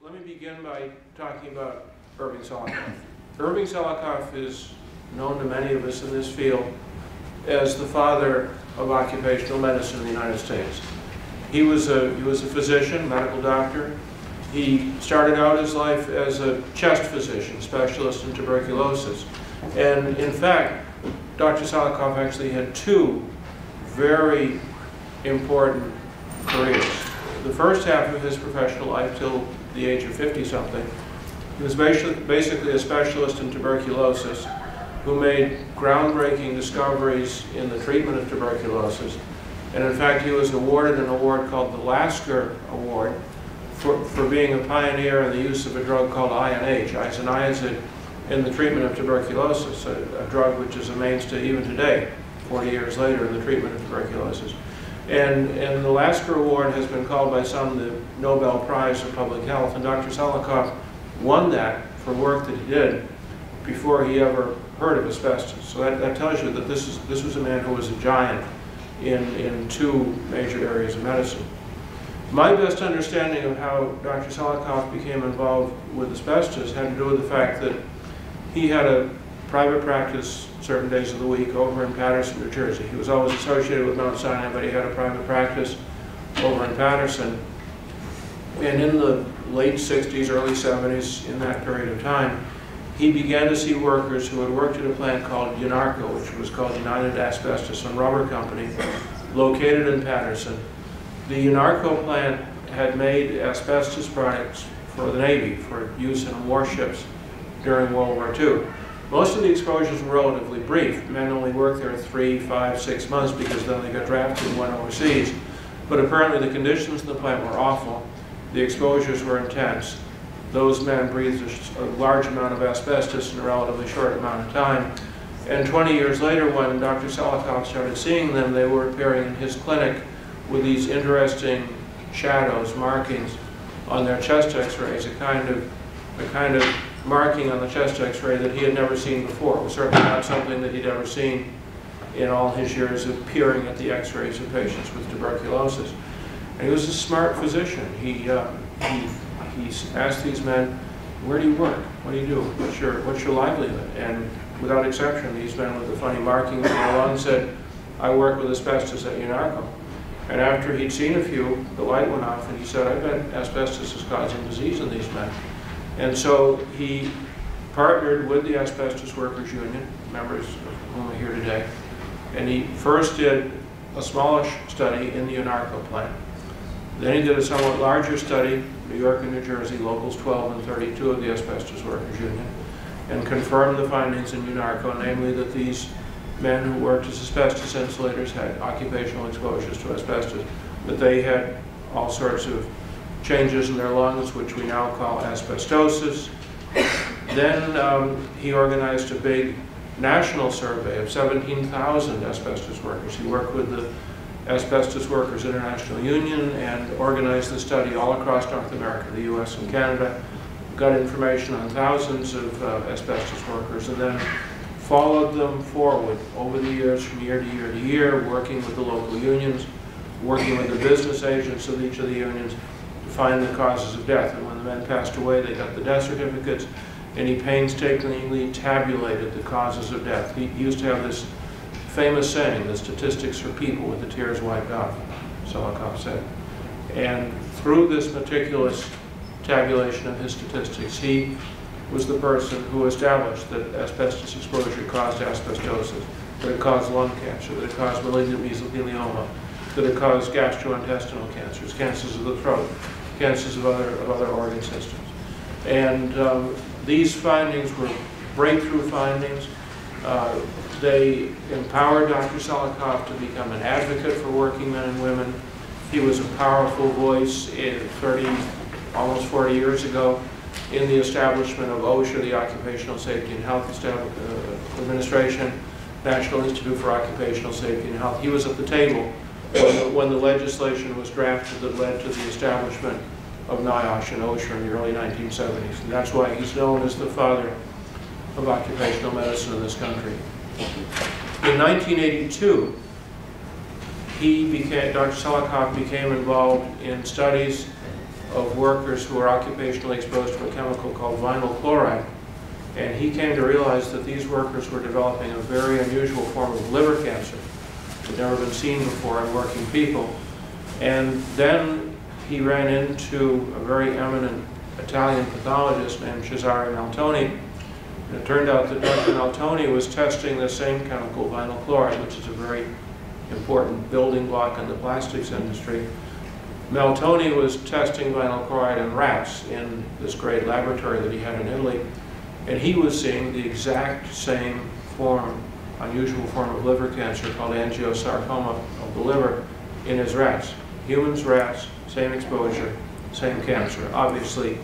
Let me begin by talking about Irving Selikoff. Irving Selikoff is known to many of us in this field as the father of occupational medicine in the United States. He was a physician, medical doctor. He started out his life as a chest physician, specialist in tuberculosis. And in fact, Dr. Selikoff actually had two very important careers. The first half of his professional life, till the age of 50-something, he was basically a specialist in tuberculosis who made groundbreaking discoveries in the treatment of tuberculosis. And in fact, he was awarded an award called the Lasker Award for being a pioneer in the use of a drug called INH, isoniazid, in the treatment of tuberculosis, a drug which is a mainstay even today, 40 years later, in the treatment of tuberculosis. And the Lasker Award has been called by some the Nobel Prize of Public Health, and Dr. Selikoff won that for work that he did before he ever heard of asbestos. So that tells you that this was a man who was a giant in two major areas of medicine. My best understanding of how Dr. Selikoff became involved with asbestos had to do with the fact that he had a private practice certain days of the week over in Paterson, New Jersey. He was always associated with Mount Sinai, but he had a private practice over in Paterson. And in the late 60s, early 70s, in that period of time, he began to see workers who had worked at a plant called UNARCO, which was called United Asbestos and Rubber Company, located in Paterson. The UNARCO plant had made asbestos products for the Navy for use in warships during World War II. Most of the exposures were relatively brief. Men only worked there 3, 5, 6 months because then they got drafted and went overseas. But apparently the conditions in the plant were awful. The exposures were intense. Those men breathed a large amount of asbestos in a relatively short amount of time. And 20 years later, when Dr. Selikoff started seeing them, they were appearing in his clinic with these interesting shadows, markings on their chest x-rays, a kind of marking on the chest x-ray that he had never seen before. It was certainly not something that he'd ever seen in all his years of peering at the x-rays of patients with tuberculosis. And he was a smart physician. He asked these men, "Where do you work? What do you do? What's your livelihood?" And without exception, these men with the funny markings on their lungs said, "I work with asbestos at UNARCO." And after he'd seen a few, the light went off and he said, "I bet asbestos is causing disease in these men." And so he partnered with the Asbestos Workers Union, members of whom are here today, and he first did a smallish study in the UNARCO plant. Then he did a somewhat larger study, New York and New Jersey, locals 12 and 32 of the Asbestos Workers Union, and confirmed the findings in UNARCO, namely that these men who worked as asbestos insulators had occupational exposures to asbestos, that they had all sorts of changes in their lungs, which we now call asbestosis. Then he organized a big national survey of 17,000 asbestos workers. He worked with the Asbestos Workers International Union and organized the study all across North America, the US and Canada, got information on thousands of asbestos workers, and then followed them forward over the years, from year to year to year, working with the local unions, working with the business agents of each of the unions to find the causes of death. And when the men passed away, they got the death certificates, and he painstakingly tabulated the causes of death. He used to have this famous saying, "The statistics are people with the tears wiped off," Selikoff said. And through this meticulous tabulation of his statistics, he was the person who established that asbestos exposure caused asbestosis, that it caused lung cancer, that it caused malignant mesothelioma, that it caused gastrointestinal cancers, cancers of the throat, cancers of other organ systems. And these findings were breakthrough findings. They empowered Dr. Selikoff to become an advocate for working men and women. He was a powerful voice almost 40 years ago in the establishment of OSHA, the Occupational Safety and Health Administration, National Institute for Occupational Safety and Health. He was at the table when the legislation was drafted that led to the establishment of NIOSH and OSHA in the early 1970s. And that's why he's known as the father of occupational medicine in this country. In 1982, Dr. Selikoff became involved in studies of workers who were occupationally exposed to a chemical called vinyl chloride. And he came to realize that these workers were developing a very unusual form of liver cancer that had never been seen before in working people. And then he ran into a very eminent Italian pathologist named Cesare Maltoni. And it turned out that Dr. Maltoni was testing the same chemical, vinyl chloride, which is a very important building block in the plastics industry. Maltoni was testing vinyl chloride in rats in this great laboratory that he had in Italy. And he was seeing the exact same form, unusual form of liver cancer called angiosarcoma of the liver in his rats. Humans, rats, same exposure, same cancer. Obviously,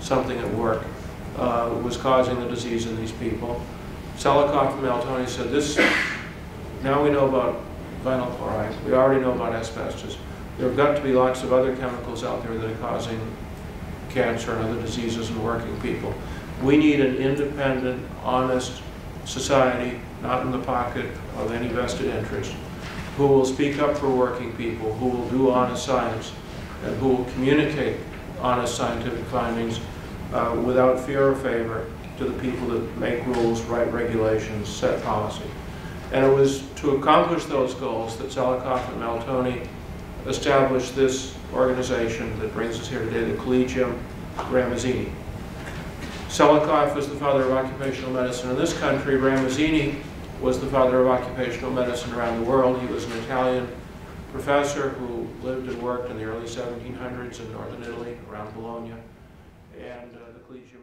something at work was causing the disease in these people. Selikoff and Maltoni said, now we know about vinyl chloride, we already know about asbestos. There have got to be lots of other chemicals out there that are causing cancer and other diseases in working people. We need an independent, honest society, not in the pocket of any vested interest, who will speak up for working people, who will do honest science, and who will communicate honest scientific findings without fear or favor to the people that make rules, write regulations, set policy. And it was to accomplish those goals that Selikoff and Maltoni established this organization that brings us here today, the Collegium Ramazzini. Selikoff was the father of occupational medicine in this country. Ramazzini was the father of occupational medicine around the world. He was an Italian professor who lived and worked in the early 1700s in northern Italy, around Bologna. And the Collegium